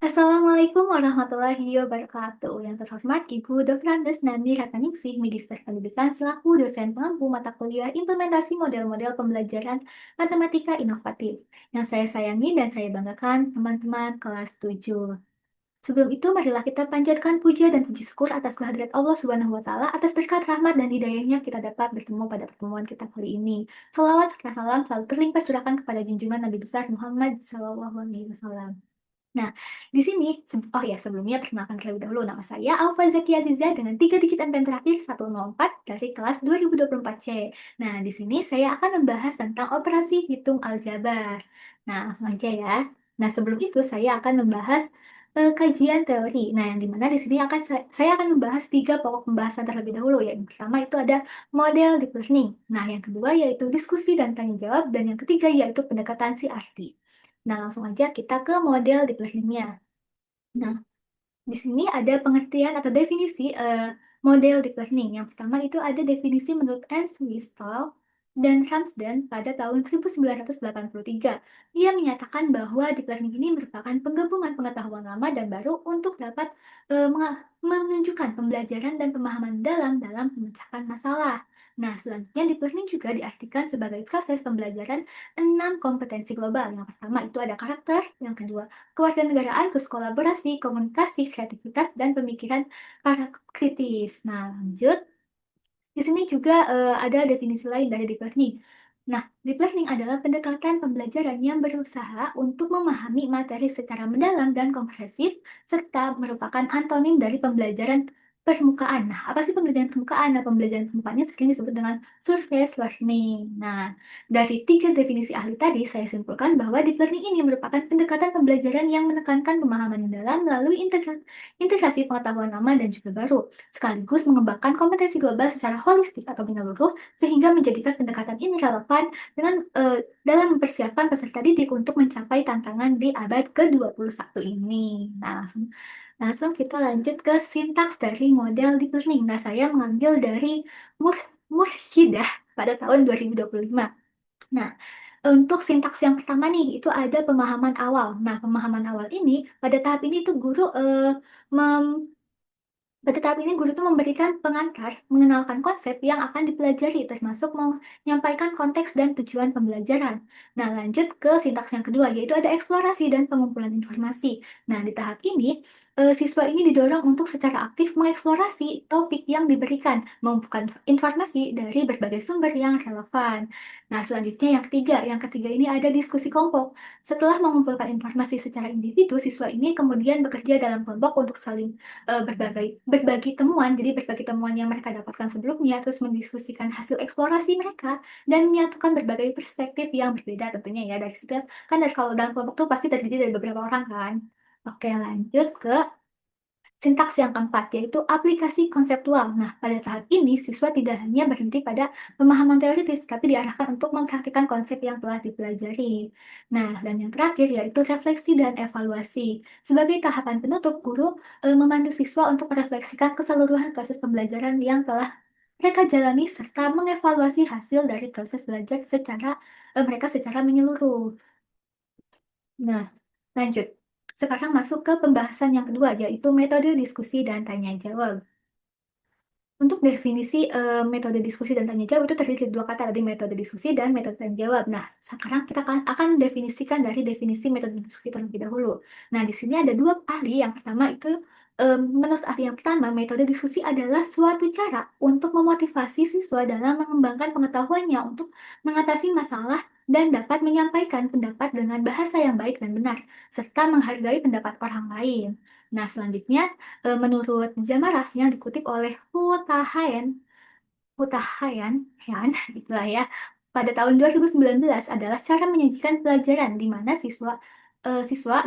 Assalamualaikum warahmatullahi wabarakatuh. Yang terhormat Ibu Dr. Andes Nandi Ratnaningsih, Magister Pendidikan selaku dosen pengampu mata kuliah implementasi model-model pembelajaran matematika inovatif. Yang saya sayangi dan saya banggakan teman-teman kelas 7. Sebelum itu, marilah kita panjatkan puja dan puji syukur atas kehadirat Allah Subhanahu wa Ta'ala atas berkat rahmat dan hidayahnya kita dapat bertemu pada pertemuan kita kali ini. Salawat serta salam selalu terlimpah curahkan kepada junjungan Nabi besar Muhammad Shallallahu Alaihi Wasallam. Nah, di sini oh ya, sebelumnya perkenalkan terlebih dahulu, nama saya Aufa Zakia Aziza dengan 3 digit NPM terakhir 104 dari kelas 2024C. Nah, di sini saya akan membahas tentang operasi hitung aljabar. Nah, langsung aja ya. Nah, sebelum itu saya akan membahas kajian teori. Nah, yang dimana di sini saya akan membahas 3 pokok pembahasan terlebih dahulu ya. Yang pertama itu ada model deep learning. Nah, yang kedua yaitu diskusi dan tanya jawab, dan yang ketiga yaitu pendekatan CRT. Nah, langsung aja kita ke model deep learning-nya. Nah, di sini ada pengertian atau definisi model deep learning. Yang pertama itu ada definisi menurut Ernst Wistall dan Ramsden pada tahun 1983. Ia menyatakan bahwa deep learning ini merupakan penggabungan pengetahuan lama dan baru untuk dapat menunjukkan pembelajaran dan pemahaman dalam memecahkan masalah. Nah, selanjutnya deep learning juga diartikan sebagai proses pembelajaran 6 kompetensi global. Yang pertama itu ada karakter, yang kedua kewarganegaraan, terus kolaborasi, komunikasi, kreativitas, dan pemikiran kritis. Nah, lanjut. Di sini juga ada definisi lain dari deep learning. Nah, deep learning adalah pendekatan pembelajaran yang berusaha untuk memahami materi secara mendalam dan komprehensif, serta merupakan antonim dari pembelajaran permukaan. Nah, apa sih pembelajaran permukaan? Nah, pembelajaran permukaannya sering disebut dengan surface learning. Nah, dari 3 definisi ahli tadi, saya simpulkan bahwa deep learning ini merupakan pendekatan pembelajaran yang menekankan pemahaman mendalam melalui integrasi pengetahuan lama dan juga baru, sekaligus mengembangkan kompetensi global secara holistik atau menyeluruh, sehingga menjadikan pendekatan ini relevan dalam mempersiapkan peserta didik untuk mencapai tantangan di abad ke-21 ini. Nah, langsung kita lanjut ke sintaks dari model deep learning. Nah, saya mengambil dari Murhidah pada tahun 2025. Nah, untuk sintaks yang pertama nih, itu ada pemahaman awal. Nah, pemahaman awal ini, pada tahap ini tuh guru pada tahap ini guru tuh memberikan pengantar, mengenalkan konsep yang akan dipelajari, termasuk menyampaikan konteks dan tujuan pembelajaran. Nah, lanjut ke sintaks yang kedua, yaitu ada eksplorasi dan pengumpulan informasi. Nah, di tahap ini, siswa ini didorong untuk secara aktif mengeksplorasi topik yang diberikan, mengumpulkan informasi dari berbagai sumber yang relevan. Nah, selanjutnya yang ketiga ini ada diskusi kelompok. Setelah mengumpulkan informasi secara individu, siswa ini kemudian bekerja dalam kelompok untuk saling berbagi temuan, jadi berbagi temuan yang mereka dapatkan sebelumnya, terus mendiskusikan hasil eksplorasi mereka, dan menyatukan berbagai perspektif yang berbeda tentunya ya, dari situ kan kalau dalam kelompok tuh pasti terdiri dari beberapa orang kan. Oke, lanjut ke sintaks yang keempat, yaitu aplikasi konseptual. Nah, pada tahap ini, siswa tidak hanya berhenti pada pemahaman teoritis, tapi diarahkan untuk mempraktikkan konsep yang telah dipelajari. Nah, dan yang terakhir yaitu refleksi dan evaluasi. Sebagai tahapan penutup, guru memandu siswa untuk merefleksikan keseluruhan proses pembelajaran yang telah mereka jalani serta mengevaluasi hasil dari proses belajar mereka secara menyeluruh. Nah, lanjut. Sekarang masuk ke pembahasan yang kedua, yaitu metode diskusi dan tanya jawab. Untuk definisi, metode diskusi dan tanya jawab itu terdiri dari 2 kata tadi, metode diskusi dan metode tanya jawab. Nah, sekarang kita akan definisikan dari definisi metode diskusi terlebih dahulu. Nah, di sini ada 2 ahli, yang pertama itu, menurut ahli yang pertama, metode diskusi adalah suatu cara untuk memotivasi siswa dalam mengembangkan pengetahuannya untuk mengatasi masalah dan dapat menyampaikan pendapat dengan bahasa yang baik dan benar, serta menghargai pendapat orang lain. Nah, selanjutnya menurut Zamarah yang dikutip oleh Hutahayan Yan gitulah ya, pada tahun 2019 adalah cara menyajikan pelajaran di mana siswa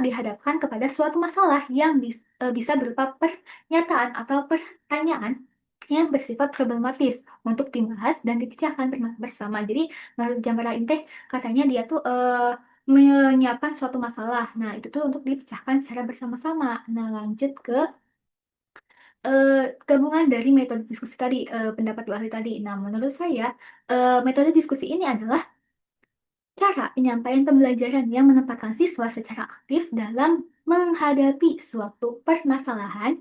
dihadapkan kepada suatu masalah yang bisa berupa pernyataan atau pertanyaan yang bersifat problematis untuk dibahas dan dipecahkan bersama. Jadi menurut Jamara Inteh katanya dia tuh menyiapkan suatu masalah. Nah, itu tuh untuk dipecahkan secara bersama-sama. Nah, lanjut ke gabungan dari metode diskusi tadi, pendapat 2 ahli tadi. Nah, menurut saya, metode diskusi ini adalah cara penyampaian pembelajaran yang menempatkan siswa secara aktif dalam menghadapi suatu permasalahan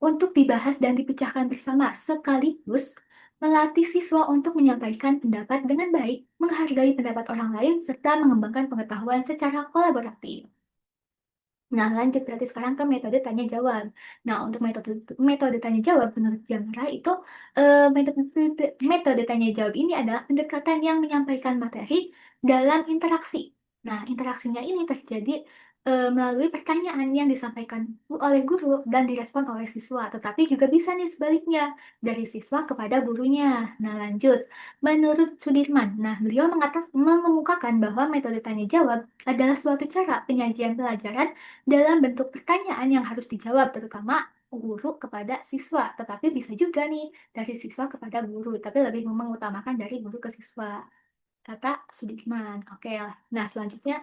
untuk dibahas dan dipecahkan bersama, sekaligus melatih siswa untuk menyampaikan pendapat dengan baik, menghargai pendapat orang lain, serta mengembangkan pengetahuan secara kolaboratif. Nah, lanjut berarti sekarang ke metode tanya jawab. Nah, untuk metode metode tanya jawab menurut Jamra itu metode tanya jawab ini adalah pendekatan yang menyampaikan materi dalam interaksi. Nah, interaksinya ini terjadi melalui pertanyaan yang disampaikan oleh guru dan direspon oleh siswa, tetapi juga bisa nih sebaliknya dari siswa kepada gurunya. Nah, lanjut. Menurut Sudirman, nah beliau mengemukakan bahwa metode tanya jawab adalah suatu cara penyajian pelajaran dalam bentuk pertanyaan yang harus dijawab, terutama guru kepada siswa, tetapi bisa juga nih dari siswa kepada guru, tapi lebih mengutamakan dari guru ke siswa, kata Sudirman. Oke lah. Nah, selanjutnya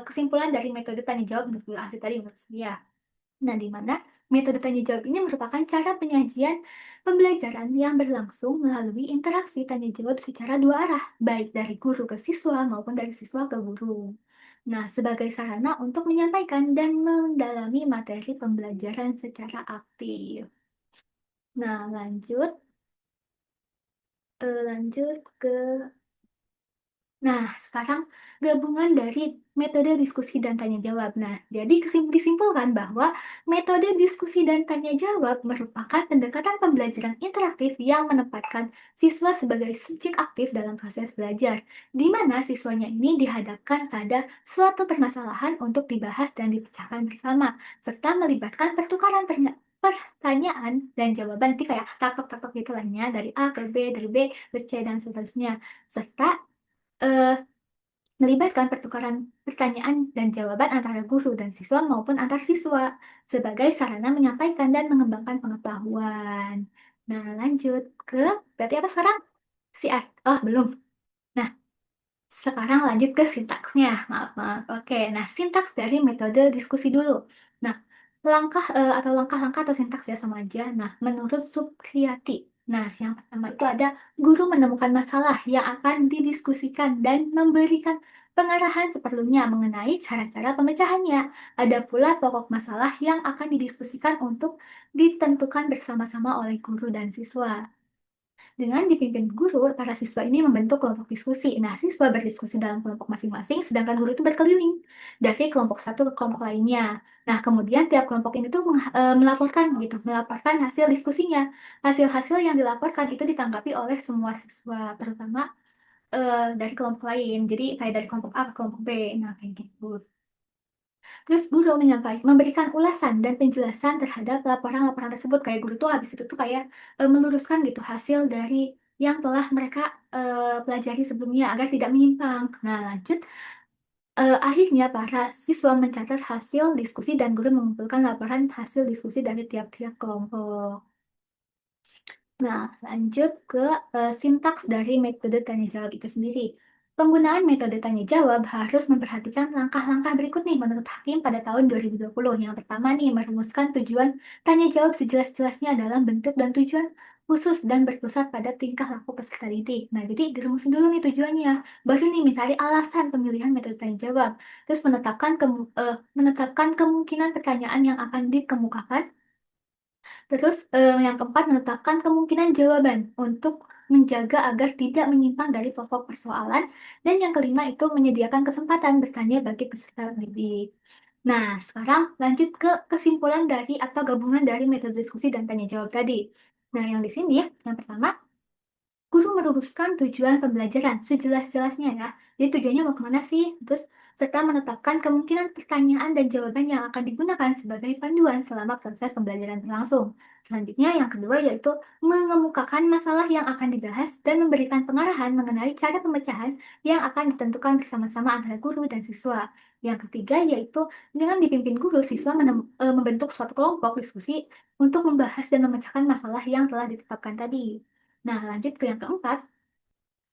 kesimpulan dari metode tanya jawab menurut dua ahli tadi menurut saya. Nah, di mana metode tanya jawab ini merupakan cara penyajian pembelajaran yang berlangsung melalui interaksi tanya jawab secara dua arah, baik dari guru ke siswa maupun dari siswa ke guru. Nah, sebagai sarana untuk menyampaikan dan mendalami materi pembelajaran secara aktif. Nah, lanjut ke Nah, sekarang gabungan dari metode diskusi dan tanya jawab. Nah, jadi disimpulkan bahwa metode diskusi dan tanya jawab merupakan pendekatan pembelajaran interaktif yang menempatkan siswa sebagai subjek aktif dalam proses belajar, di mana siswanya ini dihadapkan pada suatu permasalahan untuk dibahas dan dipecahkan bersama, serta melibatkan pertukaran pertanyaan dan jawaban, nanti kayak taktok-taktok gitu lah ya, dari A ke B, dari B ke C, dan seterusnya. Serta Eee, melibatkan pertukaran pertanyaan dan jawaban antara guru dan siswa maupun antar siswa, sebagai sarana menyampaikan dan mengembangkan pengetahuan. Nah, lanjut ke berarti apa sekarang? Oh, belum. Nah, sekarang lanjut ke sintaksnya. Maaf maaf. Oke, nah sintaks dari metode diskusi dulu. Nah, atau langkah-langkah atau sintaks ya sama aja. Nah, menurut Supriyati. Nah, yang pertama itu ada guru menemukan masalah yang akan didiskusikan dan memberikan pengarahan seperlunya mengenai cara-cara pemecahannya. Ada pula pokok masalah yang akan didiskusikan untuk ditentukan bersama-sama oleh guru dan siswa. Dengan dipimpin guru, para siswa ini membentuk kelompok diskusi. Nah, siswa berdiskusi dalam kelompok masing-masing, sedangkan guru itu berkeliling dari kelompok satu ke kelompok lainnya. Nah, kemudian tiap kelompok ini tuh melaporkan hasil diskusinya. Hasil-hasil yang dilaporkan itu ditanggapi oleh semua siswa, terutama dari kelompok lain. Jadi kayak dari kelompok A ke kelompok B. Nah, kayak gitu. Terus guru memberikan ulasan dan penjelasan terhadap laporan-laporan tersebut. Kayak guru tuh habis itu tuh kayak meluruskan gitu hasil dari yang telah mereka pelajari sebelumnya agar tidak menyimpang. Nah, lanjut, akhirnya para siswa mencatat hasil diskusi dan guru mengumpulkan laporan hasil diskusi dari tiap-tiap kelompok. Nah, lanjut ke sintaks dari metode tanya jawab itu sendiri. Penggunaan metode tanya jawab harus memperhatikan langkah-langkah berikut nih menurut Hakim pada tahun 2020. Yang pertama nih, merumuskan tujuan tanya jawab sejelas-jelasnya dalam bentuk dan tujuan khusus dan berpusat pada tingkah laku peserta didik. Nah, jadi dirumusin dulu nih tujuannya. Baru nih mencari alasan pemilihan metode tanya jawab. Terus menetapkan kemungkinan pertanyaan yang akan dikemukakan. Terus, yang keempat, menetapkan kemungkinan jawaban untuk menjaga agar tidak menyimpang dari pokok persoalan. Dan yang kelima itu menyediakan kesempatan bertanya bagi peserta didik. Nah, sekarang lanjut ke kesimpulan dari atau gabungan dari metode diskusi dan tanya jawab tadi. Nah, yang di sini yang pertama, guru merumuskan tujuan pembelajaran sejelas-jelasnya ya. Jadi tujuannya mau kemana sih? Terus serta menetapkan kemungkinan pertanyaan dan jawaban yang akan digunakan sebagai panduan selama proses pembelajaran berlangsung. Selanjutnya yang kedua yaitu mengemukakan masalah yang akan dibahas dan memberikan pengarahan mengenai cara pemecahan yang akan ditentukan bersama-sama antara guru dan siswa. Yang ketiga yaitu dengan dipimpin guru, siswa membentuk suatu kelompok diskusi untuk membahas dan memecahkan masalah yang telah ditetapkan tadi. Nah, lanjut ke yang keempat,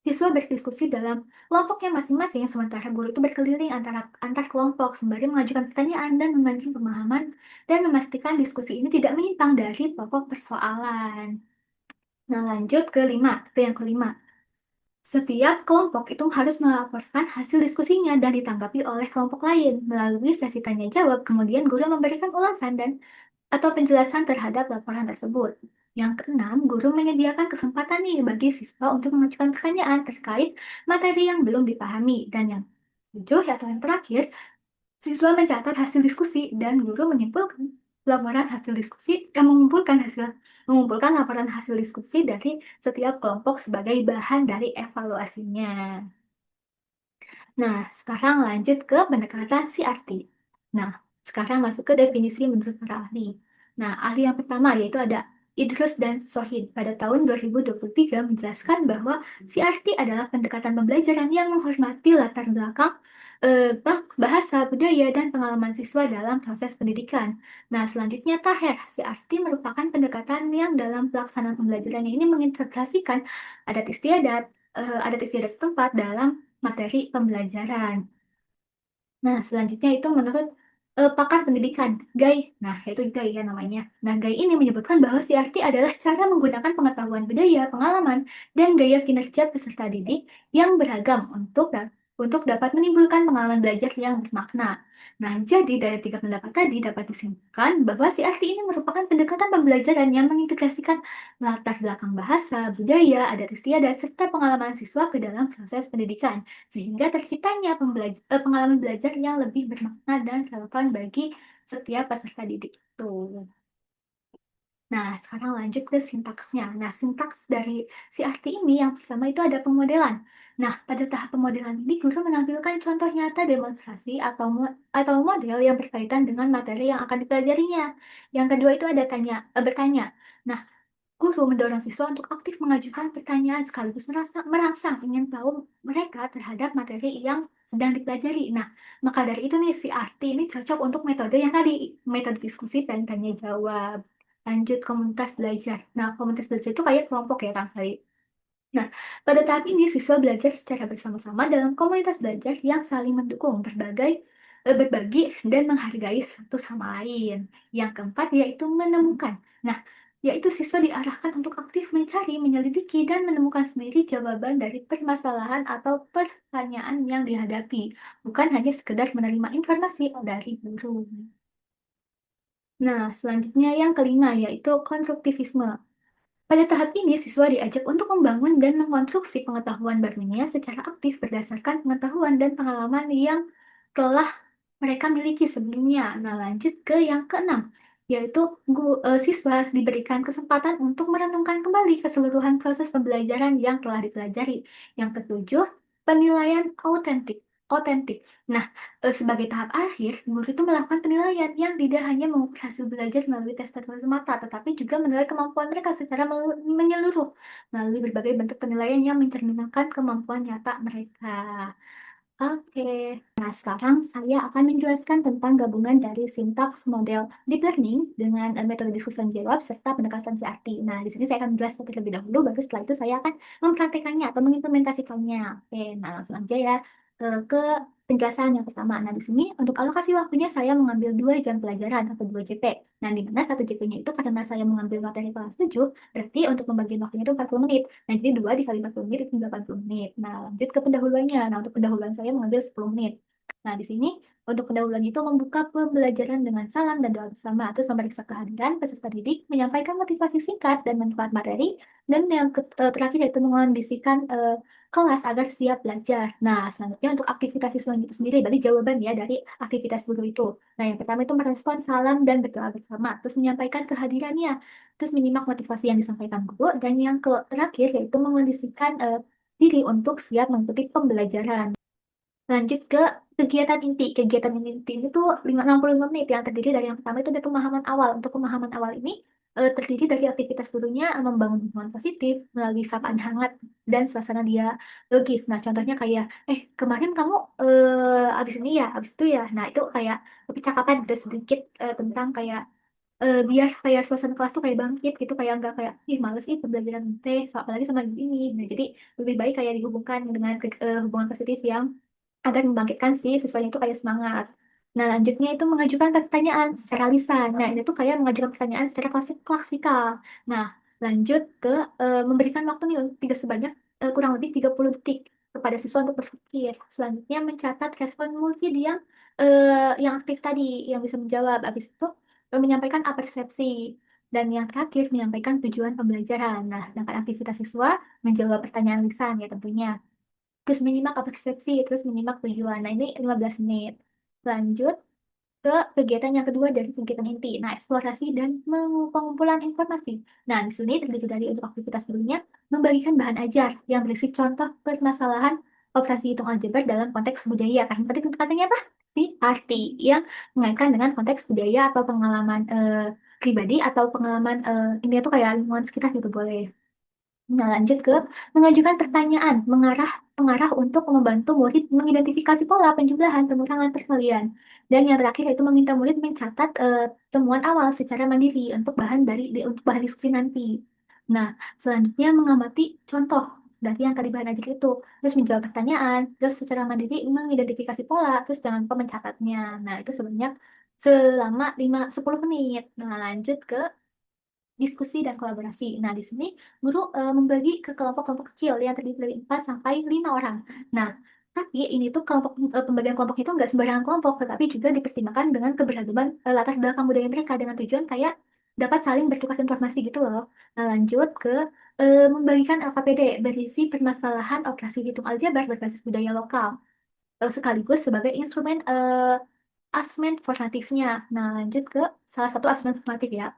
siswa berdiskusi dalam kelompoknya masing-masing, sementara guru itu berkeliling antar kelompok sembari mengajukan pertanyaan dan memancing pemahaman dan memastikan diskusi ini tidak menyimpang dari pokok persoalan. Nah, lanjut ke yang kelima. Setiap kelompok itu harus melaporkan hasil diskusinya dan ditanggapi oleh kelompok lain melalui sesi tanya jawab. Kemudian guru memberikan ulasan dan atau penjelasan terhadap laporan tersebut. Yang keenam, guru menyediakan kesempatan nih bagi siswa untuk mengajukan pertanyaan terkait materi yang belum dipahami. Dan yang tujuh, atau yang terakhir, siswa mencatat hasil diskusi dan guru menyimpulkan laporan hasil diskusi yang mengumpulkan laporan hasil diskusi dari setiap kelompok sebagai bahan dari evaluasinya. Nah, sekarang lanjut ke pendekatan CRT. Nah, sekarang masuk ke definisi menurut para ahli. Nah, ahli yang pertama yaitu ada Idrus dan Sohid pada tahun 2023 menjelaskan bahwa CRT adalah pendekatan pembelajaran yang menghormati latar belakang bahasa, budaya, dan pengalaman siswa dalam proses pendidikan. Nah, selanjutnya Taher, CRT merupakan pendekatan yang dalam pelaksanaan pembelajarannya ini mengintegrasikan adat istiadat setempat dalam materi pembelajaran. Nah, selanjutnya itu menurut pakar pendidikan, Guy. Nah, itu Guy ya namanya. Nah, Guy ini menyebutkan bahwa CRT adalah cara menggunakan pengetahuan budaya, pengalaman, dan gaya kinerja peserta didik yang beragam untuk dapat menimbulkan pengalaman belajar yang bermakna. Nah, jadi dari tiga pendapat tadi dapat disimpulkan bahwa CRT ini merupakan pendekatan pembelajaran yang mengintegrasikan latar belakang bahasa, budaya, adat istiadat, serta pengalaman siswa ke dalam proses pendidikan sehingga terciptanya pengalaman belajar yang lebih bermakna dan relevan bagi setiap peserta didik itu. Nah, sekarang lanjut ke sintaksnya. Nah, sintaks dari CRT ini yang pertama itu ada pemodelan. Nah, pada tahap pemodelan ini guru menampilkan contoh nyata demonstrasi atau model yang berkaitan dengan materi yang akan dipelajarinya. Yang kedua itu ada bertanya. Nah, guru mendorong siswa untuk aktif mengajukan pertanyaan sekaligus merangsang ingin tahu mereka terhadap materi yang sedang dipelajari. Nah, maka dari itu nih si Arti ini cocok untuk metode yang tadi, metode diskusi dan tanya jawab. Lanjut komunitas belajar. Nah, komunitas belajar itu kayak kelompok ya Kang kali. Nah, pada tahap ini siswa belajar secara bersama-sama dalam komunitas belajar yang saling mendukung, berbagi dan menghargai satu sama lain. Yang keempat yaitu menemukan. Nah, yaitu siswa diarahkan untuk aktif mencari, menyelidiki, dan menemukan sendiri jawaban dari permasalahan atau pertanyaan yang dihadapi, bukan hanya sekedar menerima informasi dari guru. Nah, selanjutnya yang kelima yaitu konstruktivisme. Pada tahap ini, siswa diajak untuk membangun dan mengkonstruksi pengetahuan barunya secara aktif berdasarkan pengetahuan dan pengalaman yang telah mereka miliki sebelumnya. Nah, lanjut ke yang keenam, yaitu siswa diberikan kesempatan untuk merenungkan kembali keseluruhan proses pembelajaran yang telah dipelajari. Yang ketujuh, penilaian autentik. Otentik. Nah, sebagai tahap akhir, guru itu melakukan penilaian yang tidak hanya mengukur hasil belajar melalui tes tertulis semata, tetapi juga menilai kemampuan mereka secara menyeluruh melalui berbagai bentuk penilaian yang mencerminkan kemampuan nyata mereka. Oke, nah sekarang saya akan menjelaskan tentang gabungan dari sintaks model deep learning dengan metode diskusi dan jawab serta pendekatan CRT. Nah, di sini saya akan menjelaskan terlebih dahulu, baru setelah itu saya akan mempraktekannya atau mengimplementasikannya. Oke, nah langsung aja ya ke penjelasan yang pertama. Nah, di sini untuk alokasi waktunya saya mengambil 2 jam pelajaran atau 2 JP. Nah, di mana 1 JP-nya itu karena saya mengambil materi kelas 7, berarti untuk pembagian waktunya itu 40 menit. Nah, jadi 2 dikali 40 menit itu 80 menit. Nah, lanjut ke pendahuluannya. Nah, untuk pendahuluan saya mengambil 10 menit. Nah, di sini untuk pendahuluan itu membuka pembelajaran dengan salam dan doa bersama, terus memeriksa kehadiran peserta didik, menyampaikan motivasi singkat dan manfaat materi, dan yang terakhir yaitu mengondisikan kelas agar siap belajar. Nah, selanjutnya untuk aktivitas siswa itu sendiri, berarti jawaban ya dari aktivitas guru itu. Nah, yang pertama itu merespon salam dan berdoa bersama, terus menyampaikan kehadirannya, terus menyimak motivasi yang disampaikan guru, dan yang terakhir yaitu mengondisikan diri untuk siap mengikuti pembelajaran. Lanjut ke kegiatan inti. Kegiatan inti ini tuh 65 menit yang terdiri dari yang pertama itu ada pemahaman awal. Untuk pemahaman awal ini terdiri dari aktivitas gurunya membangun hubungan positif melalui sapaan hangat dan suasana dia logis. Nah, contohnya kayak, kemarin kamu abis ini ya, abis itu ya. Nah, itu kayak percakapan gitu sedikit tentang kayak biar kayak suasana kelas tuh kayak bangkit gitu, kayak nggak kayak ih males ih pembelajaran teh apalagi sama ini. Nah, jadi lebih baik kayak dihubungkan dengan hubungan positif yang agar membangkitkan si siswanya itu kayak semangat. Nah, lanjutnya itu mengajukan pertanyaan secara lisan. Nah, ini tuh kayak mengajukan pertanyaan secara klasikal. Nah, lanjut ke memberikan waktu nih tidak sebanyak kurang lebih 30 detik kepada siswa untuk berpikir. Selanjutnya mencatat respon multid yang aktif tadi, yang bisa menjawab. Habis itu menyampaikan persepsi. Dan yang terakhir menyampaikan tujuan pembelajaran. Nah, sedangkan aktivitas siswa menjawab pertanyaan lisan ya tentunya, terus menyimak persepsi, terus menyimak tujuan. Nah, ini 15 menit. Lanjut ke kegiatan yang kedua dari kegiatan inti. Nah, eksplorasi dan pengumpulan informasi. Nah, di sini terdiri dari untuk aktivitas sebelumnya, membagikan bahan ajar yang berisi contoh permasalahan operasi hitung aljabar dalam konteks budaya. Kan tadi katanya apa? Si arti yang mengaitkan dengan konteks budaya atau pengalaman pribadi atau pengalaman ini tuh kayak lingkungan sekitar gitu boleh. Nah, lanjut ke mengajukan pertanyaan, pengarah untuk membantu murid mengidentifikasi pola penjumlahan, pengurangan, perkalian. Dan yang terakhir yaitu meminta murid mencatat temuan awal secara mandiri untuk bahan diskusi nanti. Nah, selanjutnya mengamati contoh dari yang tadi bahan ajar itu, terus menjawab pertanyaan, terus secara mandiri mengidentifikasi pola, terus jangan lupa mencatatnya. Nah, itu sebanyak selama 10 menit. Nah, lanjut ke diskusi dan kolaborasi. Nah, di sini guru membagi ke kelompok-kelompok kecil yang terdiri dari 4 sampai 5 orang. Nah, tapi ini tuh pembagian kelompok itu nggak sembarangan kelompok, tetapi juga dipertimbangkan dengan keberagaman latar belakang budaya mereka dengan tujuan kayak dapat saling bertukar informasi gitu loh. Nah, lanjut ke membagikan LKPD berisi permasalahan operasi hitung aljabar berbasis budaya lokal sekaligus sebagai instrumen asesmen formatifnya. Nah, lanjut ke salah satu asesmen formatif ya.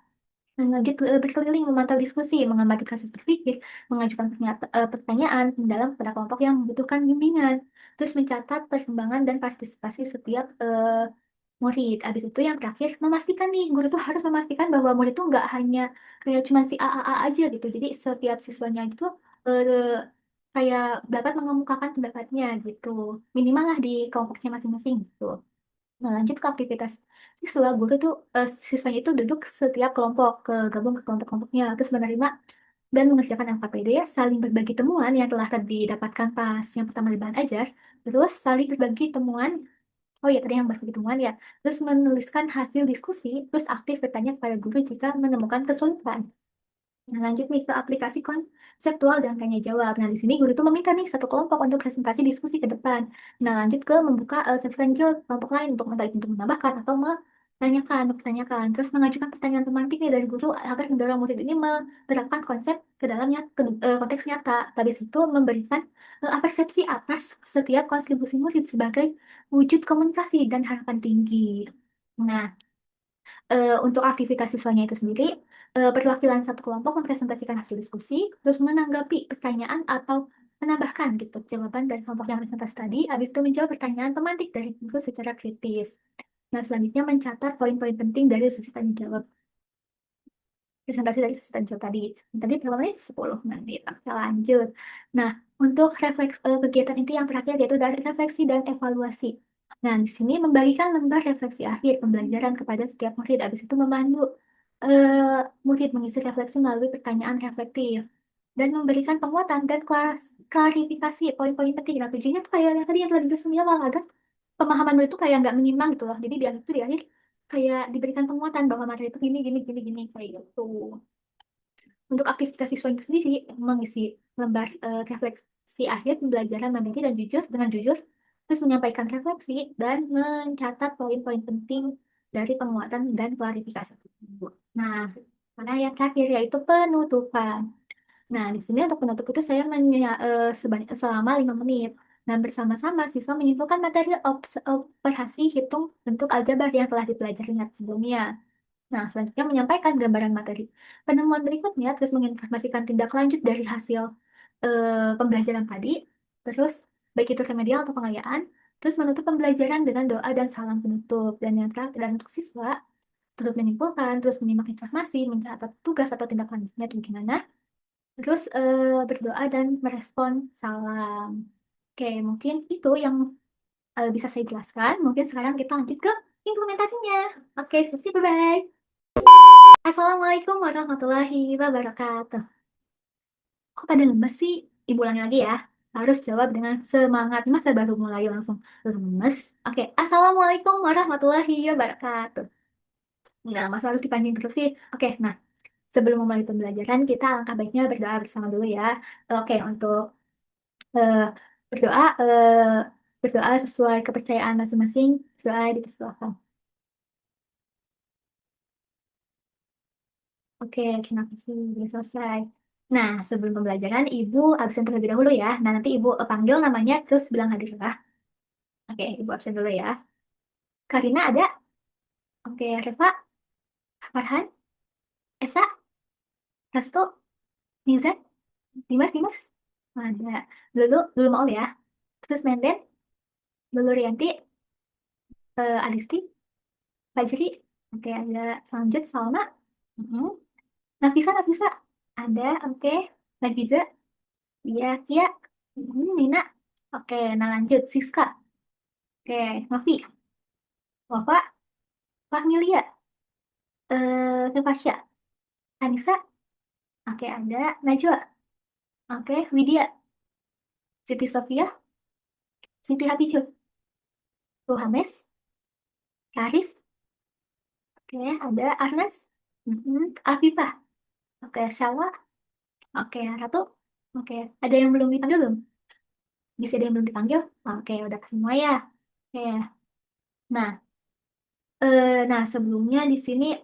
Lanjut berkeliling memantau diskusi, mengamati proses berpikir, mengajukan pertanyaan mendalam pada kelompok yang membutuhkan bimbingan, terus mencatat perkembangan dan partisipasi setiap murid. Habis itu yang terakhir memastikan nih, guru tuh harus memastikan bahwa murid tuh nggak hanya kayak cuma si A aja gitu. Jadi setiap siswanya itu eh, kayak dapat mengemukakan pendapatnya gitu. Minimal lah di kelompoknya masing-masing gitu. Nah, lanjut ke aktivitas siswa, guru tuh siswanya itu duduk setiap kelompok, gabung ke kelompok-kelompoknya, terus menerima dan mengerjakan LKPD, saling berbagi temuan yang telah didapatkan pas yang pertama di bahan ajar, terus saling berbagi temuan, oh ya tadi yang berbagi temuan ya, terus menuliskan hasil diskusi, terus aktif bertanya kepada guru jika menemukan kesulitan. Nah, lanjut nih ke aplikasi konseptual dan tanya jawab. Nah, di sini guru tuh meminta nih satu kelompok untuk presentasi diskusi ke depan. Nah, lanjut ke membuka sesi lanjut kelompok lain untuk entah itu untuk menambahkan atau mempertanyakan. Terus mengajukan pertanyaan pemantik nih dari guru agar mendorong murid ini menerapkan konsep ke dalamnya konteks nyata. Habis itu memberikan persepsi atas setiap kontribusi murid sebagai wujud komunikasi dan harapan tinggi. Nah, untuk aktivitas siswanya itu sendiri, perwakilan satu kelompok mempresentasikan hasil diskusi, terus menanggapi pertanyaan atau menambahkan gitu jawaban dari kelompok yang presentasi tadi, habis itu menjawab pertanyaan pemantik dari guru secara kritis. Nah, selanjutnya mencatat poin-poin penting dari sesi tanya jawab, presentasi dari sesi tanya jawab tadi. Tadi berapa menit? 10 menit. Oke, lanjut. Nah, untuk kegiatan inti yang terakhir yaitu dari refleksi dan evaluasi. Nah, di sini membagikan lembar refleksi akhir pembelajaran kepada setiap murid. Habis itu memandu murid mengisi refleksi melalui pertanyaan reflektif dan memberikan penguatan dan klarifikasi poin-poin penting. Nah, tujuannya tuh kayak yang tadi yang telah dibahas di awal agar pemahaman murid itu kayak nggak menyimpang gitu loh. Jadi di akhir kayak diberikan penguatan bahwa materi itu gini gini gini gini kayak gitu. Untuk aktivitas siswa itu sendiri mengisi lembar refleksi akhir pembelajaran mandiri dan jujur dengan jujur terus menyampaikan refleksi, dan mencatat poin-poin penting dari penguatan dan klarifikasi tersebut. Nah, mana yang terakhir yaitu penutupan. Nah, di sini untuk penutup itu saya selama 5 menit. Dan bersama-sama siswa menyimpulkan materi operasi hitung bentuk aljabar yang telah dipelajari sebelumnya. Nah, selanjutnya menyampaikan gambaran materi. Penemuan berikutnya terus menginformasikan tindak lanjut dari hasil pembelajaran tadi, terus baik itu remedial atau pengayaan, terus menutup pembelajaran dengan doa dan salam penutup. Dan yang terakhir, dan untuk siswa, turut menyimpulkan, terus menyimak informasi, mencatat tugas atau tindak lanjutnya itu gimana, terus berdoa dan merespon salam. Oke, mungkin itu yang bisa saya jelaskan. Mungkin sekarang kita lanjut ke implementasinya. Oke, selesai, bye-bye. Assalamualaikum warahmatullahi wabarakatuh. Kok pada lemes sih? Ibu ulangi lagi ya. Harus jawab dengan semangat. Masa baru mulai langsung lemes? Oke, Assalamualaikum warahmatullahi wabarakatuh. Nggak, masa harus dipanjang terus sih? Oke, nah, sebelum memulai pembelajaran, kita alangkah baiknya berdoa bersama dulu ya. Oke, untuk eh, berdoa, berdoa sesuai kepercayaan masing-masing. Doa dipersilakan. Oke, terima kasih. Sudah selesai. Nah, sebelum pembelajaran, Ibu absen terlebih dahulu ya. Nah, nanti Ibu panggil namanya, terus bilang hadir ya. Oke, Ibu absen dulu ya. Karina ada? Oke, Reva, Farhan, Esa, Restu, Nizat, Dimas. Ada. Dulu mau ya. Terus Menden, Lulu Rianti, Adisti, Fajri. Oke, ada Selanjut, Salma. Mhm. Nafisa. Ada, oke. Nagiza, iya, Kia. Nina. Oke, nah lanjut. Siska. Oke, Novi, Wafa, Fahmilia, Nefasya, Anissa, oke ada, Najwa, oke, Widya, Siti Sofia, Siti Hatijah, Tuhames, Haris, oke ada Arnes, Afifah, oke Syawa, oke Ratu, oke ada yang belum dipanggil belum? Bisa ada yang belum dipanggil? Oke udah semua ya. Oke, nah sebelumnya di sini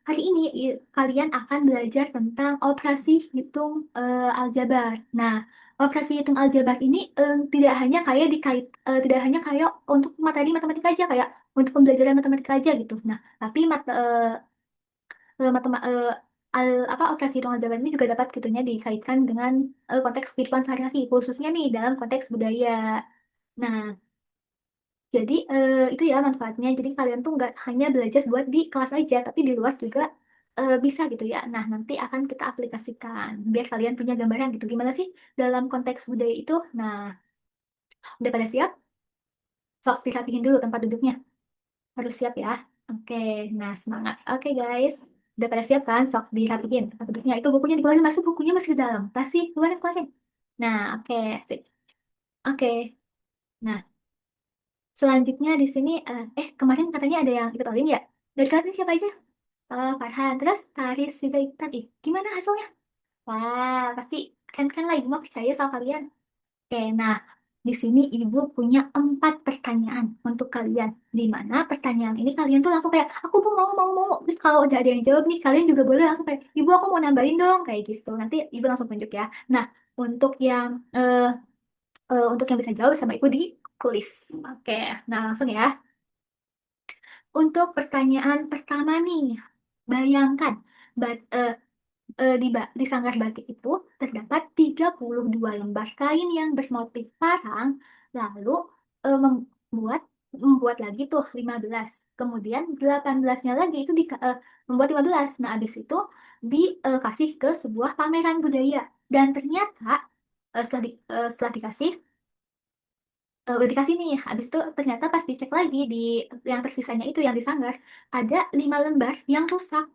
hari ini kalian akan belajar tentang operasi hitung aljabar. Nah, operasi hitung aljabar ini tidak hanya kayak untuk materi matematika aja kayak untuk pembelajaran matematika aja gitu. Nah, tapi matema, apa operasi hitung aljabar ini juga dapat gitunya dikaitkan dengan konteks kehidupan sehari-hari, khususnya nih dalam konteks budaya. Nah, jadi itu ya manfaatnya. Jadi kalian tuh nggak hanya belajar buat di kelas aja, tapi di luar juga bisa gitu ya. Nah, nanti akan kita aplikasikan biar kalian punya gambaran gitu. Gimana sih dalam konteks budaya itu? Nah, udah pada siap? Sok dirapihin dulu tempat duduknya. Harus siap ya. Oke, nah semangat. Oke guys, udah pada siap kan? Sok dirapihin tempat duduknya. Itu bukunya dikeluarin, masuk bukunya masih di dalam. Pasti keluarin. Nah, oke, sip. Oke. Nah, selanjutnya di sini, kemarin katanya ada yang ikut Olim ya? Dari kelasnya siapa aja? Farhan. Terus Taris juga ikutan. Ih, gimana hasilnya? Wah, pasti keren-keren lah. Ibu mah percaya sama kalian. Oke, nah di sini Ibu punya 4 pertanyaan untuk kalian. Di mana pertanyaan ini kalian tuh langsung kayak, aku tuh mau. Terus kalau udah ada yang jawab nih, kalian juga boleh langsung kayak, Ibu aku mau nambahin dong, kayak gitu. Nanti Ibu langsung tunjuk ya. Nah, untuk yang bisa jawab sama Ibu di tulis. Oke, nah langsung ya. Untuk pertanyaan pertama nih, bayangkan di sanggar batik itu terdapat 32 lembar kain yang bermotif parang, lalu membuat membuat lagi tuh 15. Kemudian 18-nya lagi itu membuat 15. Nah, habis itu dikasih ke sebuah pameran budaya. Dan ternyata setelah dikasih udah dikasih nih, habis itu ternyata pas dicek lagi di yang tersisanya itu yang disanggar, ada 5 lembar yang rusak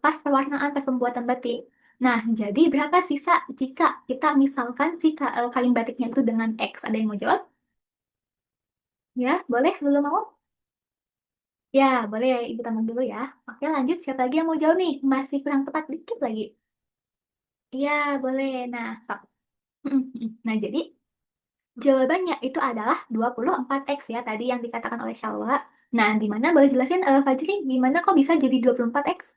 pas pewarnaan, pas pembuatan batik. Nah, jadi berapa sisa jika kita misalkan si kain batiknya itu dengan X? Ada yang mau jawab? Ya, boleh? Belum mau? Ya, boleh. Ibu tambah dulu ya. Oke, lanjut. Siapa lagi yang mau jawab nih? Masih kurang tepat dikit lagi. Iya, boleh. Nah, sok. Nah, jadi Jawabannya itu adalah 24x ya, tadi yang dikatakan oleh Shalwa. Nah, di mana boleh jelasin Fajri, gimana kok bisa jadi 24x?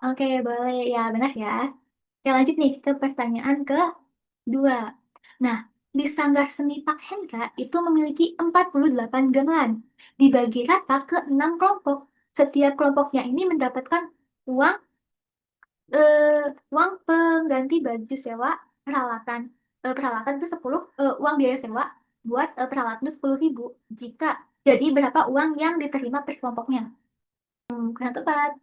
Oke, boleh. Ya, benar ya. Oke, lanjut nih ke pertanyaan kedua. Nah, di Sanggar Seni Pak Hendra itu memiliki 48 gamelan, dibagi rata ke 6 kelompok. Setiap kelompoknya ini mendapatkan uang eh, uang pengganti baju sewa peralatan. Peralatan itu 10 uang biaya sewa buat peralatan itu 10.000. Jika jadi berapa uang yang diterima per kelompoknya? Kurang tepat.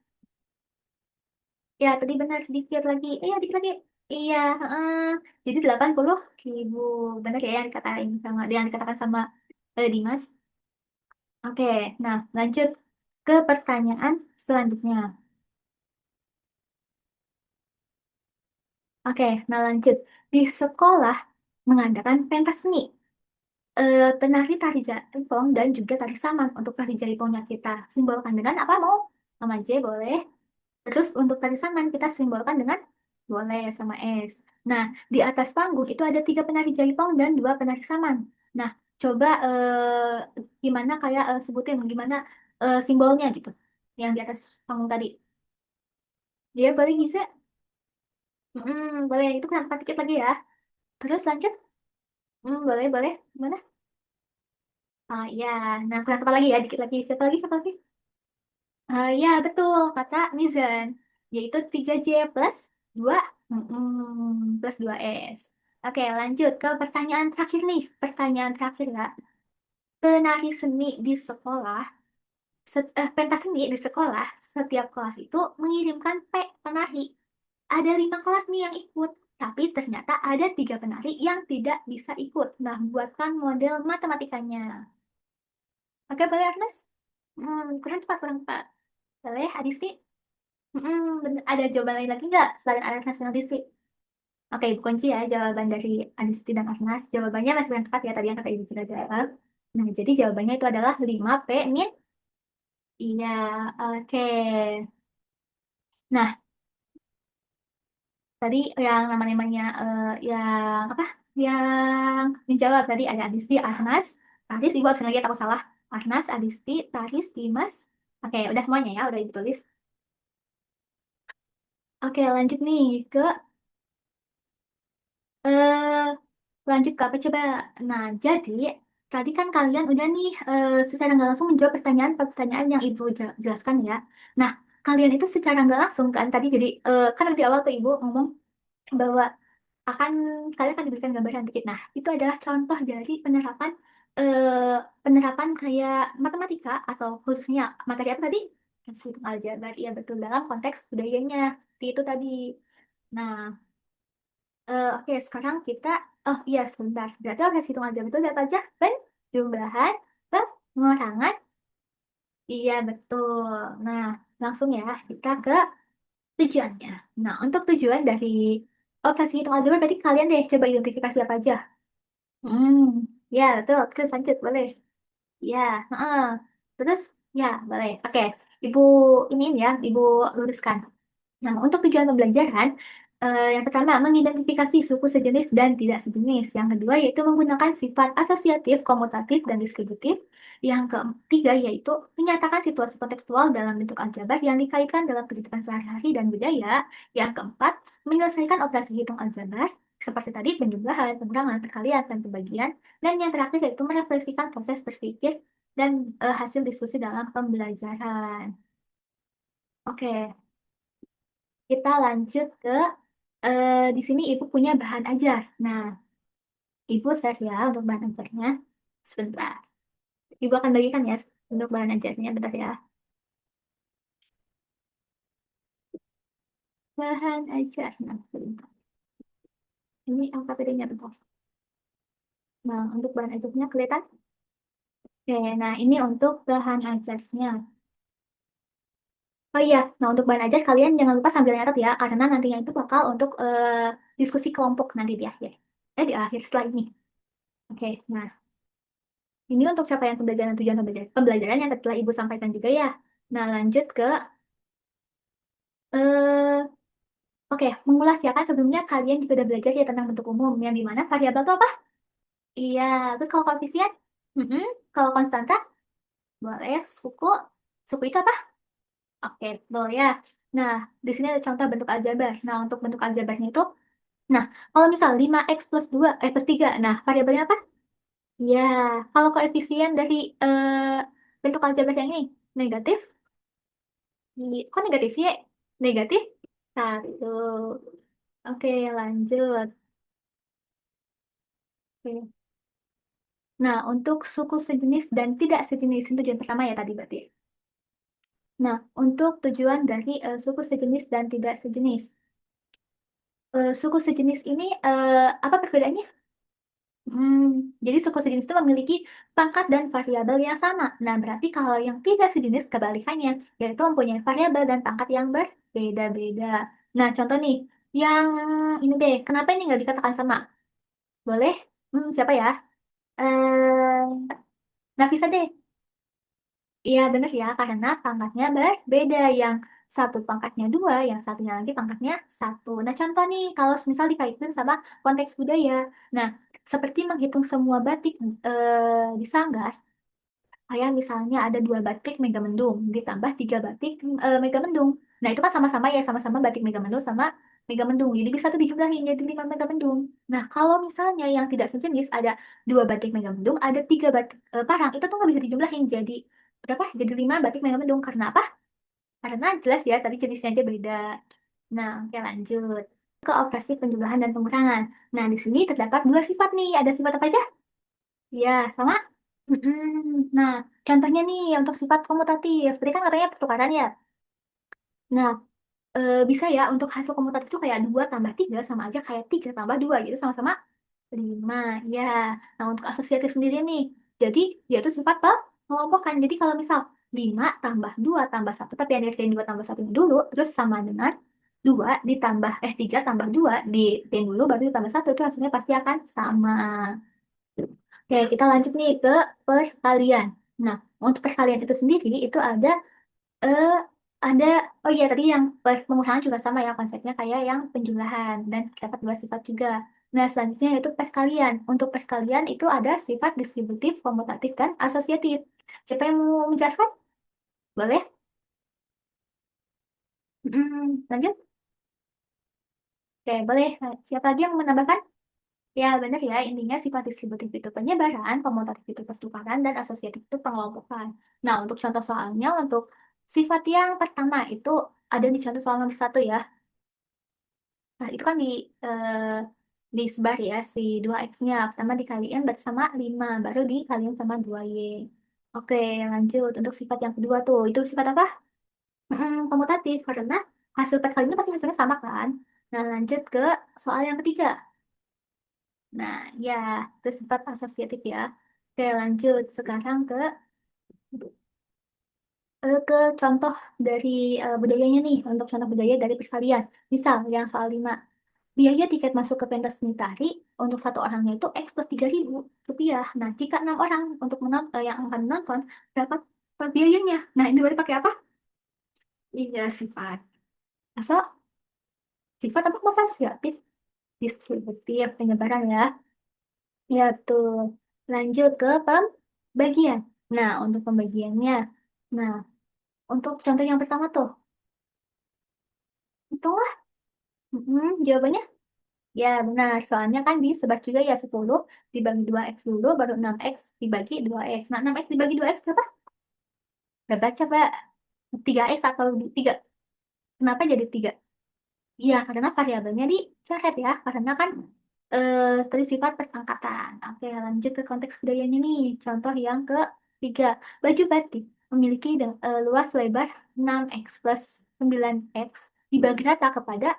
Ya, tadi benar sedikit lagi. Iya, dikit lagi. Iya, jadi 80.000. Benar ya yang dikatakan sama Dimas. Oke, nah lanjut ke pertanyaan selanjutnya. Oke, nah lanjut. Di sekolah mengadakan pentas seni. Penari tari jaipong dan juga tari saman untuk tari jaipongnya kita simbolkan dengan apa mau? Sama J boleh. Terus untuk tari saman kita simbolkan dengan boleh sama S. Nah, di atas panggung itu ada 3 penari jaipong dan 2 penari saman. Nah, coba gimana kayak sebutin gimana simbolnya gitu yang di atas panggung tadi. Dia boleh bisa? Boleh. Itu kenapa dikit lagi ya. Terus lanjut. Boleh, boleh. Gimana? Oh iya. Nah, kenapa apa lagi ya? Dikit lagi. Siapa lagi? Siapa lagi? Ya, betul. Kata Mizan. Yaitu 3J plus 2 plus 2S. Oke, lanjut ke pertanyaan terakhir nih. Pertanyaan terakhir ya. Penari seni di sekolah, pentas seni di sekolah, setiap kelas itu mengirimkan penari. Ada 5 kelas nih yang ikut, tapi ternyata ada 3 penari yang tidak bisa ikut. Nah, buatkan model matematikanya. Oke, boleh Agnes? Kurang tepat, kurang tepat. Boleh, Adisti? Ada jawaban lain lagi nggak selain Agnes nasional distrik? Oke, ibu kunci ya jawaban dari Adisti dan Agnes. Jawabannya masih yang tepat ya tadi yang kata ibu sudah jawab. Nah, jadi jawabannya itu adalah 5P min. Iya, oke. Nah, tadi yang nama-namanya yang apa? Yang menjawab tadi ada Adisti, Ahnas, Taris, Ibu absen lagi aku salah. Ahnas, Adisti, Taris, Dimas. Oke, udah semuanya ya, udah ditulis. Oke, lanjut nih ke eh lanjut ke apa coba? Nah, jadi tadi kan kalian udah nih secara nggak langsung menjawab pertanyaan yang Ibu jelaskan ya. Nah, kalian itu secara nggak langsung kan tadi jadi kan di awal tuh Ibu ngomong bahwa akan kalian akan diberikan gambaran dikit. Nah, itu adalah contoh dari penerapan penerapan kayak matematika atau khususnya materi apa tadi? Hitung aljabar. Iya betul dalam konteks budayanya seperti itu tadi. Nah, oke sekarang kita oh iya sebentar. Berarti operasi hitung aljabar itu ada apa aja? Penjumlahan, pengurangan. Iya betul. Nah, langsung ya kita ke tujuannya. Nah, untuk tujuan dari operasi hitung aljabar tadi kalian deh coba identifikasi apa aja. Hmm, ya betul. Terus lanjut boleh. Ya, heeh. Terus ya boleh. Oke, ibu ini ya, ibu luruskan. Nah, untuk tujuan pembelajaran, yang pertama mengidentifikasi suku sejenis dan tidak sejenis. Yang kedua yaitu menggunakan sifat asosiatif, komutatif, dan distributif. Yang ketiga yaitu menyatakan situasi kontekstual dalam bentuk aljabar yang dikaitkan dalam kehidupan sehari-hari dan budaya. Yang keempat, menyelesaikan operasi hitung aljabar seperti tadi penjumlahan, pengurangan, perkalian, dan pembagian. Dan yang terakhir yaitu merefleksikan proses berpikir dan hasil diskusi dalam pembelajaran. Oke, kita lanjut ke di sini ibu punya bahan ajar. Nah, ibu share ya untuk bahan ajarnya. Sebentar. Ibu akan bagikan ya untuk bahan ajarnya, bentar ya. Bahan ajar. Nah, sebentar. Ini angka PD-nya bentar. Nah, untuk bahan ajarnya kelihatan? Oke, nah ini untuk bahan ajarnya. Oh iya, nah untuk bahan ajar kalian jangan lupa sambil nyatet ya, karena nantinya itu bakal untuk diskusi kelompok nanti di akhir. Di akhir setelah ini. Oke, nah ini untuk capaian pembelajaran tujuan pembelajaran yang telah Ibu sampaikan juga ya. Nah, lanjut ke Oke, mengulas ya kan sebelumnya kalian juga udah belajar ya tentang bentuk umum yang di mana variabel itu apa? Iya, terus kalau koefisien? Mm-mm. Kalau konstanta? Boleh. Suku? Suku itu apa? Oke, boleh ya. Nah, di sini ada contoh bentuk aljabar. Nah, untuk bentuk aljabarnya itu, nah, kalau misal 5x plus 2, plus 3, nah, variabelnya apa? Ya, kalau koefisien dari bentuk aljabar yang ini, negatif, kok negatif ya? Negatif? Satu. Oke, lanjut. Oke. Nah, untuk suku sejenis dan tidak sejenis, itu tujuan pertama ya tadi berarti. Nah, untuk tujuan dari suku sejenis dan tidak sejenis. Suku sejenis ini, apa perbedaannya? Hmm, jadi suku sejenis itu memiliki pangkat dan variabel yang sama. Nah, berarti kalau yang tidak sejenis kebalikannya, yaitu mempunyai variabel dan pangkat yang berbeda-beda. Nah, contoh nih, yang ini deh, kenapa ini nggak dikatakan sama? Boleh? Siapa ya? Eh, Nafisa deh. Iya benar ya, karena pangkatnya berbeda. Yang satu pangkatnya dua, yang satunya lagi pangkatnya satu. Nah contoh nih, kalau misal dikaitkan sama konteks budaya. Nah, seperti menghitung semua batik di Sanggar, kayak misalnya ada dua batik Megamendung, ditambah tiga batik Megamendung. Nah itu kan sama-sama ya, sama-sama batik Megamendung sama Megamendung. Jadi bisa tuh dijumlahin jadi lima Megamendung. Nah kalau misalnya yang tidak sejenis ada dua batik Megamendung, ada tiga batik Parang, itu tuh nggak bisa dijumlahin jadi berapa? Jadi lima batik Megamendung. Karena apa? Karena jelas ya, tadi jenisnya aja beda. Nah, oke lanjut ke operasi penjumlahan dan pengurangan. Nah, di sini terdapat dua sifat nih. Ada sifat apa aja? Ya, sama. Nah, contohnya nih untuk sifat komutatif. Tadi kan katanya pertukaran ya. Nah, bisa ya untuk hasil komutatif itu kayak 2 tambah 3 sama aja kayak 3 tambah 2 gitu sama-sama 5. Ya, nah untuk asosiatif sendiri nih. Jadi, dia itu sifat pengelompokan. Jadi kalau misal 5 tambah 2 tambah satu, tapi yang dikerjain 2 tambah 1 dulu, terus sama dengan 2 ditambah, 3 tambah 2 dikerjain dulu, baru ditambah satu, itu hasilnya pasti akan sama. Oke, kita lanjut nih ke perkalian. Nah, untuk perkalian itu sendiri itu eh ada oh iya tadi yang pengurangan juga sama ya konsepnya kayak yang penjumlahan dan dapat dua sifat juga. Nah, selanjutnya yaitu perkalian. Untuk perkalian itu ada sifat distributif, komutatif, dan asosiatif. Siapa yang mau menjelaskan? Boleh? Lanjut. Oke, boleh. Nah, siapa lagi yang mau menambahkan? Ya, benar ya. Intinya sifat distributif itu penyebaran, komutatif itu pertukaran, dan asosiatif itu pengelompokan. Nah, untuk contoh soalnya, untuk sifat yang pertama itu ada di contoh soal nomor satu ya. Nah, itu kan eh, disebar ya si dua x-nya. Pertama dikaliin bersama 5 baru dikaliin sama 2y. Oke, lanjut. Untuk sifat yang kedua tuh, itu sifat apa? Komutatif, karena hasil perkaliannya pasti hasilnya sama kan? Nah, lanjut ke soal yang ketiga. Nah, ya, itu sifat asosiatif ya. Oke, lanjut. Sekarang ke contoh dari budayanya nih, untuk contoh budaya dari perkalian. Misal, yang soal 5. Biaya tiket masuk ke pentas seni tari untuk satu orangnya itu X plus 3.000 rupiah. Nah, jika 6 orang untuk menonton yang akan menonton, dapat per biayanya. Nah, ini berarti pakai apa? Iya, sifat. Masa sifat apa masa asosiatif? Distributif, penyebaran ya. Ya, tuh. Lanjut ke pembagian. Nah, untuk pembagiannya. Nah, untuk contoh yang pertama tuh, hitunglah. Jawabannya. Ya, benar. Soalnya kan disebar juga ya 10 dibagi 2x dulu, baru 6x dibagi 2x. Nah, 6x dibagi 2x berapa? Berapa coba? 3x atau 3? Kenapa jadi 3? Iya, karena variabelnya dicoret ya. Karena kan tadi sifat perangkatan. Oke, lanjut ke konteks budayanya nih. Contoh yang ketiga. Baju batik memiliki luas lebar 6x plus 9x dibagi rata kepada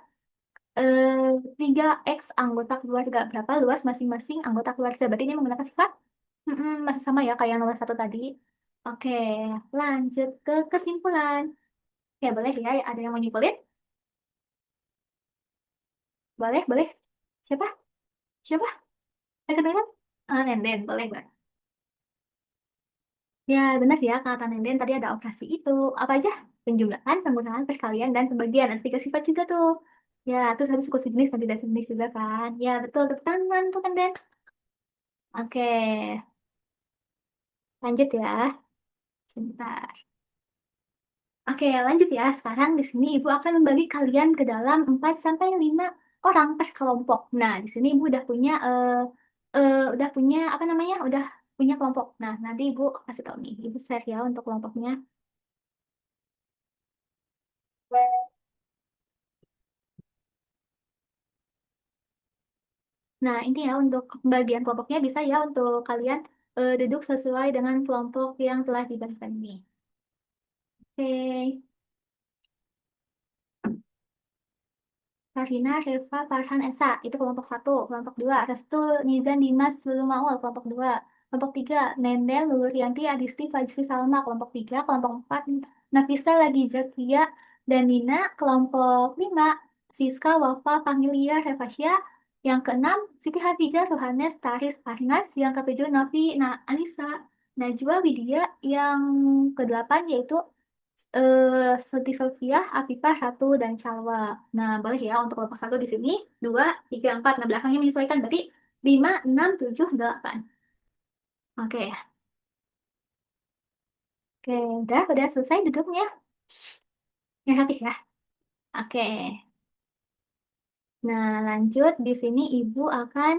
3x anggota keluarga. Berapa luas masing-masing anggota keluarga? Berarti ini menggunakan sifat masih sama ya kayak yang nomor satu tadi. Oke, lanjut ke kesimpulan. Ya boleh ya, ada yang mau nyimpulin? Boleh, boleh. Siapa? Siapa? Ada kedengeran? Ah, Nenden, boleh banget. Ya benar ya, kata Nenden tadi ada operasi itu. Apa aja? Penjumlahan, pengurangan, perkalian, dan pembagian. Ada tiga sifat juga tuh. Ya, terus habis suku sejenis dan tidak sejenis juga kan. Ya, betul. Tepuk tangan tuh kan, Den. Oke, lanjut ya. Sebentar. Oke, lanjut ya. Sekarang di sini Ibu akan membagi kalian ke dalam 4 sampai 5 orang per kelompok. Nah, di sini Ibu udah punya apa namanya? Udah punya kelompok. Nah, nanti Ibu kasih tahu nih. Ibu share ya untuk kelompoknya. Nah, ini ya untuk pembagian kelompoknya bisa ya untuk kalian duduk sesuai dengan kelompok yang telah dibagikan ini. Oke. Karina, Reva, Farhan, Esa, itu kelompok satu. Kelompok dua, Restu, Nizan, Dimas, Lulu Maul, kelompok dua. Kelompok tiga, Nendel, Lulu Rianti, Adisti, Fajri, Salma, kelompok tiga. Kelompok empat, Nafisa, Lagi, Zakia, dan Nina. Kelompok lima, Siska, Wafa, Pangilia, Revasya. Yang keenam, Siti Hadijah, Rohanes, Taris, Arnas. Yang ketujuh, Novi, Anissa, Najwa, Widya. Yang kedelapan yaitu Siti Sofia, Afifah, Ratu, dan Calwa. Nah, boleh ya untuk kelompok satu di sini, dua, tiga, empat. Nah, belakangnya menyesuaikan berarti lima, enam, tujuh, delapan. Oke, oke, udah selesai duduknya. Ya, rapi ya. Oke, nah lanjut di sini Ibu akan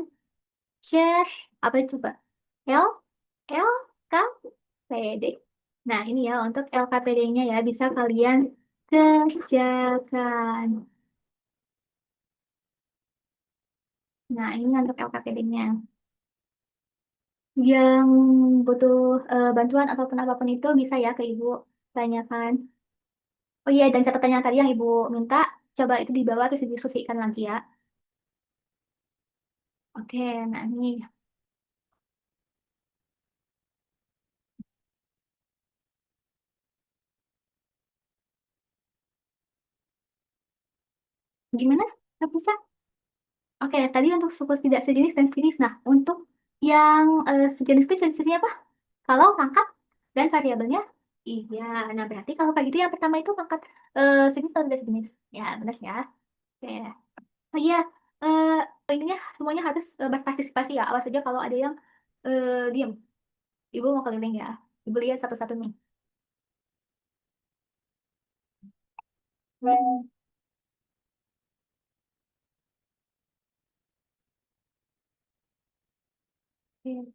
share apa itu Pak? L, L, K, P, D. Nah, ini ya untuk LKPD-nya ya bisa kalian kerjakan. Nah, ini untuk LKPD-nya. Yang butuh bantuan ataupun apapun itu bisa ya ke Ibu tanyakan. Oh iya, dan catatannya tadi yang Ibu minta, coba itu dibawa terus didiskusikan lagi ya. Oke, nah ini gimana? Nggak bisa? Oke, tadi untuk suku tidak sejenis dan sejenis. Nah, untuk yang sejenis itu jenisnya apa? Kalau pangkat dan variabelnya? Iya, nah berarti kalau kayak gitu yang pertama itu pangkat sejenis atau tidak sejenis? Ya, benar ya. Oke. Oh iya, eh intinya semuanya harus berpartisipasi ya. Awas aja kalau ada yang diam. Ibu mau keliling ya. Ibu lihat satu-satu nih. Hmm. Oke,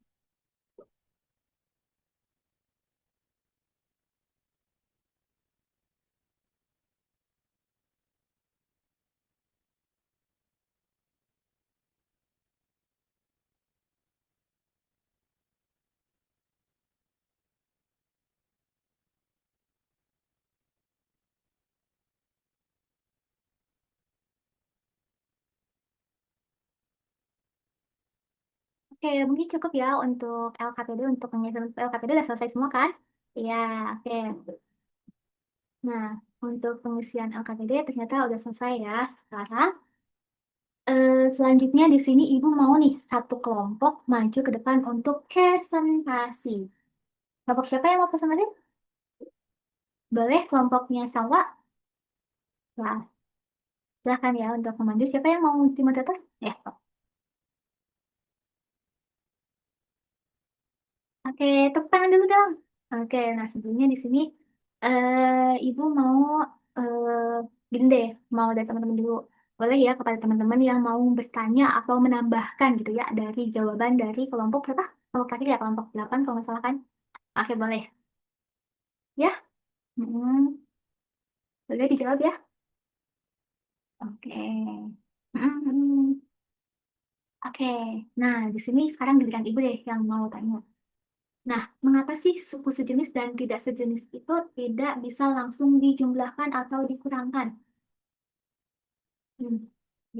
oke, mungkin cukup ya untuk LKPD, untuk pengisian LKPD udah selesai semua kan? Iya, oke. Nah, untuk pengisian LKPD ternyata udah selesai ya. Sekarang, selanjutnya di sini Ibu mau nih satu kelompok maju ke depan untuk presentasi. Kelompok siapa yang mau presentasi? Boleh kelompoknya Salwa? Nah, silakan ya untuk memandu. Siapa yang mau dimoderator? Ya, oke, tepuk tangan dulu dong. Oke, nah sebelumnya di sini Ibu mau gini deh, mau dari teman-teman dulu. Boleh ya kepada teman-teman yang mau bertanya atau menambahkan gitu ya dari jawaban dari kelompok berapa? Kelompok tadi ya kelompok 8 kalau nggak salah kan? Oke, boleh. Ya? Mm-mm. Boleh dijawab ya? Oke. Mm-mm. Oke. Nah, di sini sekarang giliran Ibu deh yang mau tanya. Nah, mengapa sih suku sejenis dan tidak sejenis itu tidak bisa langsung dijumlahkan atau dikurangkan? Hmm.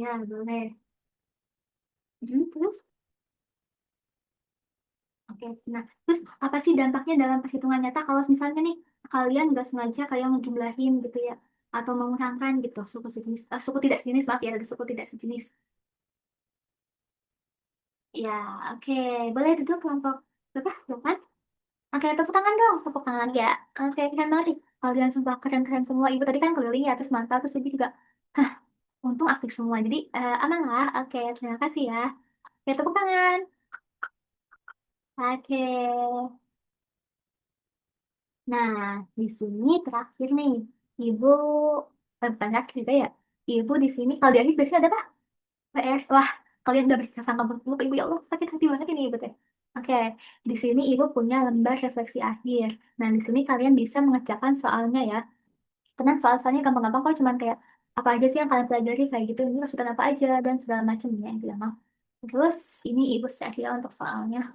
Ya, boleh. Terus, oke. Nah, terus apa sih dampaknya dalam perhitungan nyata kalau misalnya nih kalian nggak sengaja kayak ngejumlahin gitu ya, atau mengurangkan gitu suku sejenis, suku tidak sejenis, maaf ya, ada suku tidak sejenis. Ya, oke. Boleh duduk kelompok berapa? Delapan? Oke, tepuk tangan dong, tepuk tangan ya. Kalian kayak keren banget nih. Kalian sumpah keren-keren semua. Ibu tadi kan keliling ya, terus mantap, terus ibu juga. Untung aktif semua, jadi aman lah. Oke, terima kasih ya. Oke, tepuk tangan. Oke. Nah, di sini terakhir nih, Ibu, bukan terakhir juga ya. Ibu di sini, kalau di akhir biasanya ada apa? PR. Wah, kalian udah berprasangka buruk ke Ibu, ya Allah, sakit hati banget ini Ibu teh. Oke, di sini Ibu punya lembar refleksi akhir. Nah, di sini kalian bisa mengerjakan soalnya ya. Tenang, soal-soalnya gampang-gampang kok, cuman kayak apa aja sih yang kalian pelajari kayak gitu, ini masukan apa aja, dan segala macamnya yang bilang. Terus, ini Ibu share ya untuk soalnya.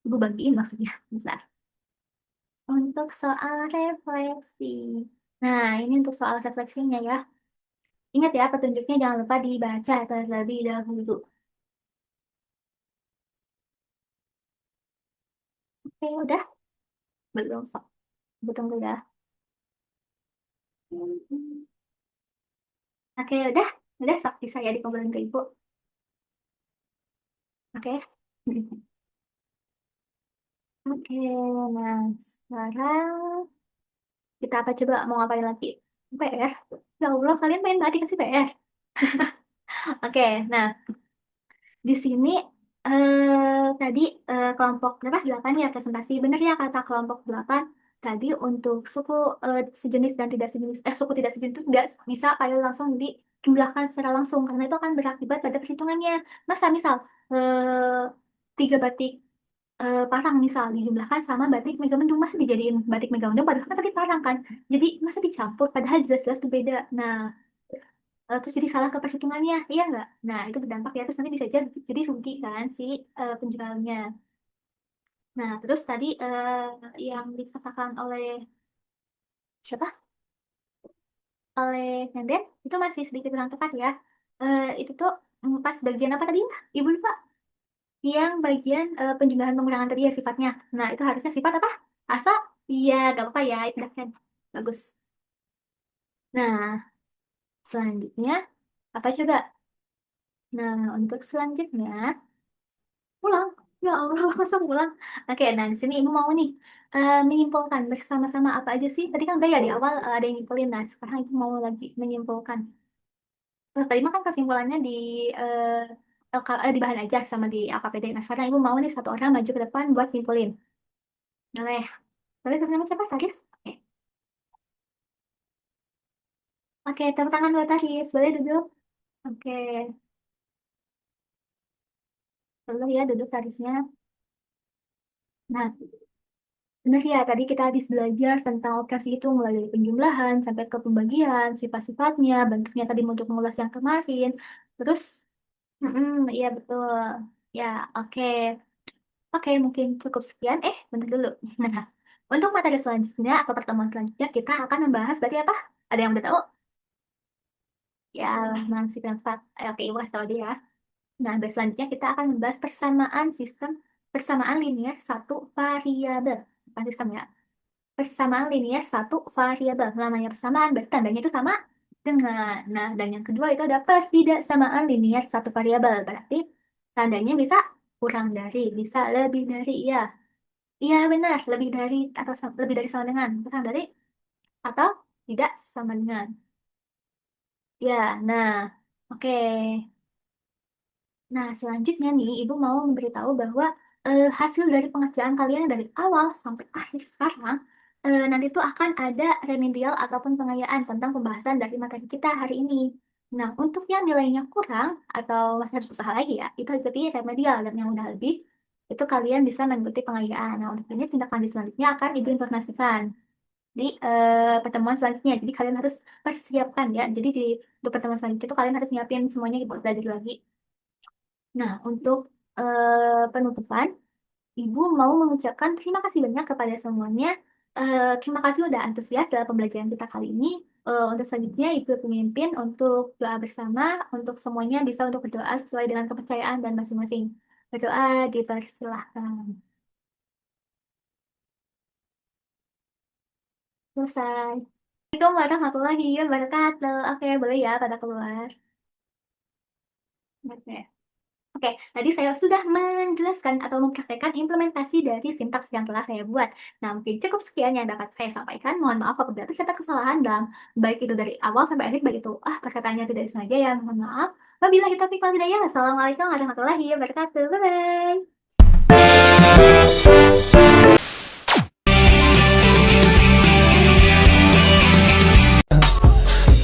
Ibu bagiin maksudnya. Bentar. Untuk soal refleksi. Nah, ini untuk soal refleksinya ya. Ingat ya, petunjuknya jangan lupa dibaca terlebih dahulu. Oke, udah? Belum, sok. Ibu tunggu ya. Oke, udah? Udah, sok bisa ya dikumpulin ke Ibu. Oke. Oke, nah sekarang kita apa coba mau ngapain lagi? PR? Ya Allah, kalian main banget dikasih PR. Oke, nah di sini tadi kelompok berapa? 8 ya presentasi. Benar ya kata kelompok 8. Tadi untuk suku sejenis dan tidak sejenis, suku tidak sejenis itu nggak bisa kalian langsung dijumlahkan secara langsung karena itu akan berakibat pada perhitungannya. Masa misal tiga batik parang misal dijumlahkan sama batik Megamendung masih dijadiin batik Megamendung padahal kan tadi parang kan. Jadi masa dicampur padahal jelas-jelas itu beda. Nah, terus jadi salah ke perhitungannya, iya nggak? Nah, itu berdampak ya, terus nanti bisa jadi rugi kan si penjualnya. Nah, terus tadi yang dikatakan oleh siapa? Oleh Nenden, itu masih sedikit kurang tepat ya. Itu tuh pas bagian apa tadi ya? Ibu lupa. Yang bagian penjumlahan pengurangan tadi ya sifatnya. Nah, itu harusnya sifat apa? Asa? Iya, gak apa-apa ya, itu udah kan. Bagus. Nah, selanjutnya, apa coba? Nah, untuk selanjutnya, pulang. Ya Allah, masa pulang? Oke, nah di sini ibu mau nih menyimpulkan bersama-sama apa aja sih? Tadi kan udah ya di awal ada yang nyimpulin, nah sekarang ibu mau lagi menyimpulkan. Terus tadi mah kan kesimpulannya di di bahan aja sama di LKPD. Nah sekarang ibu mau nih satu orang maju ke depan buat nyimpulin. Boleh. Boleh namanya siapa? Taris? Oke, oke, tepuk tangan buat Taris. Boleh duduk? Oke, boleh ya duduk Tarisnya. Nah, benar ya, tadi kita habis belajar tentang operasi itu mulai dari penjumlahan sampai ke pembagian, sifat-sifatnya, bentuknya tadi untuk mengulas yang kemarin. Terus, iya betul. Ya, oke. Oke, mungkin cukup sekian. Bentar dulu. Nah, untuk materi selanjutnya atau pertemuan selanjutnya kita akan membahas berarti apa? Ada yang udah tahu? Ya, masih pendapat. Oke, ibu kasih tahu aja ya. Nah, selanjutnya kita akan membahas persamaan linear satu variabel. Apa sistem ya? Persamaan linear satu variabel. Namanya persamaan, berarti tandanya itu sama dengan. Nah, dan yang kedua itu ada pertidaksamaan linear satu variabel. Berarti tandanya bisa kurang dari, bisa lebih dari, ya. Iya benar, lebih dari atau lebih dari sama dengan. Kurang dari atau tidak sama dengan. Ya, nah, oke. Nah, selanjutnya nih, Ibu mau memberitahu bahwa hasil dari pengerjaan kalian dari awal sampai akhir sekarang, nanti tuh akan ada remedial ataupun pengayaan tentang pembahasan dari materi kita hari ini. Nah, untuk yang nilainya kurang atau masih harus usaha lagi ya, itu ikuti remedial dan yang udah lebih, itu kalian bisa mengikuti pengayaan. Nah, untuk ini tindak lanjut selanjutnya akan Ibu informasikan di pertemuan selanjutnya. Jadi kalian harus persiapkan ya. Jadi untuk pertemuan selanjutnya itu kalian harus nyiapin semuanya buat belajar lagi. Nah, untuk penutupan, Ibu mau mengucapkan terima kasih banyak kepada semuanya. Terima kasih udah antusias dalam pembelajaran kita kali ini. Untuk selanjutnya, Ibu pemimpin untuk doa bersama, untuk semuanya bisa untuk berdoa sesuai dengan kepercayaan dan masing-masing. Berdoa dipersilahkan. Selesai. Assalamualaikum warahmatullahi wabarakatuh. Oke, boleh ya pada keluar. Oke. Oke, tadi saya sudah menjelaskan atau mempraktekkan implementasi dari sintaks yang telah saya buat. Nah, mungkin cukup sekian yang dapat saya sampaikan. Mohon maaf apabila terdapat kesalahan dalam baik itu dari awal sampai akhir, baik itu perkataannya tidak disengaja ya, mohon maaf. Wabillahi taufiq wal hidayah. Wassalamualaikum warahmatullahi wabarakatuh. Bye bye.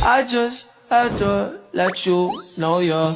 I just had to let you know you're